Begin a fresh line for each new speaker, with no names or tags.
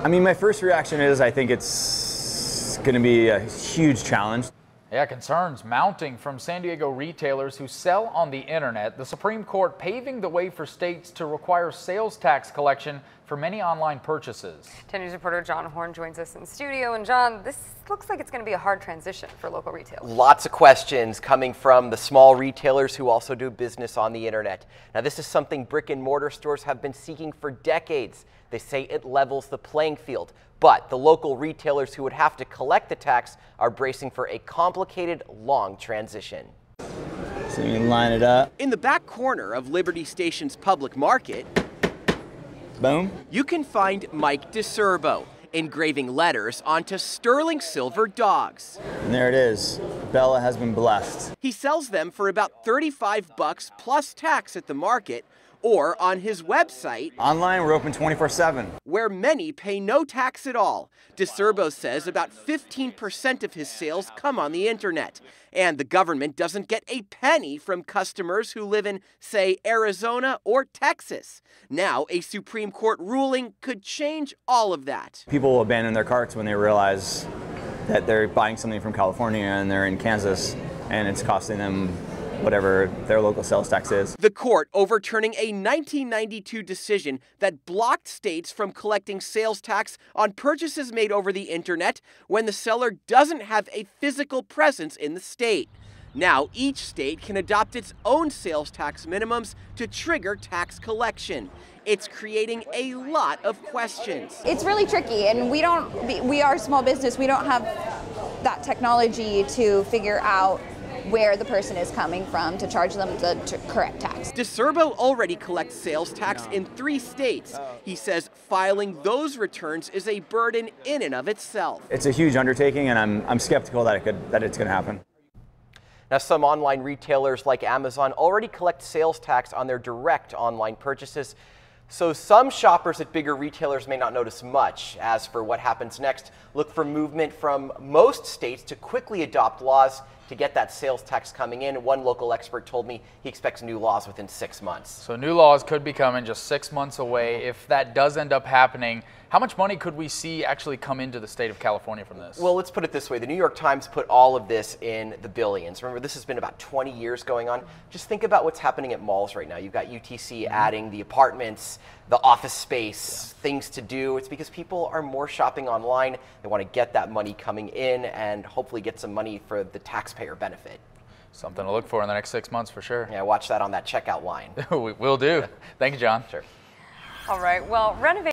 I mean, my first reaction is I think it's going to be a huge challenge.
Yeah, concerns mounting from San Diego retailers who sell on the internet. The Supreme Court paving the way for states to require sales tax collection for many online purchases.
10 News reporter John Horn joins us in studio. And John, this looks like it's going to be a hard transition for local retailers.
Lots of questions coming from the small retailers who also do business on the internet. Now, this is something brick and mortar stores have been seeking for decades. They say it levels the playing field. But the local retailers who would have to collect the tax are bracing for a complicated, long transition.
So you can line it up.
In the back corner of Liberty Station's public market,
Boom.
you can find Mike DeCerbo engraving letters onto sterling silver dogs.
And there it is. Bella has been blessed.
He sells them for about $35 plus tax at the market or on his website.
Online, we're open 24/7.
Where many pay no tax at all. DeCerbo says about 15% of his sales come on the internet. And the government doesn't get a penny from customers who live in, say, Arizona or Texas. Now, a Supreme Court ruling could change all of that.
People will abandon their carts when they realize that they're buying something from California and they're in Kansas and it's costing them whatever their local sales tax is.
The court overturning a 1992 decision that blocked states from collecting sales tax on purchases made over the internet when the seller doesn't have a physical presence in the state. Now, each state can adopt its own sales tax minimums to trigger tax collection. It's creating a lot of questions.
It's really tricky, and we are a small business. We don't have that technology to figure out where the person is coming from to charge them the correct tax.
DeCerbo already collects sales tax in 3 states. He says filing those returns is a burden in and of itself.
It's a huge undertaking, and I'm skeptical that it's going to happen.
Now, some online retailers like Amazon already collect sales tax on their direct online purchases. So some shoppers at bigger retailers may not notice much. As for what happens next, look for movement from most states to quickly adopt laws to get that sales tax coming in. One local expert told me he expects new laws within 6 months.
So new laws could be coming just 6 months away. If that does end up happening, how much money could we see actually come into the state of California from this?
Well, let's put it this way. The New York Times put all of this in the billions. Remember, this has been about 20 years going on. Just think about what's happening at malls right now. You've got UTC adding the apartments, the office space, things to do. It's because people are more shopping online. They want to get that money coming in and hopefully get some money for the taxpayer benefit.
Something to look for in the next 6 months for sure.
Yeah, watch that on that checkout line.
We will do. Thank you, John.
Sure.
All right, well, renovation.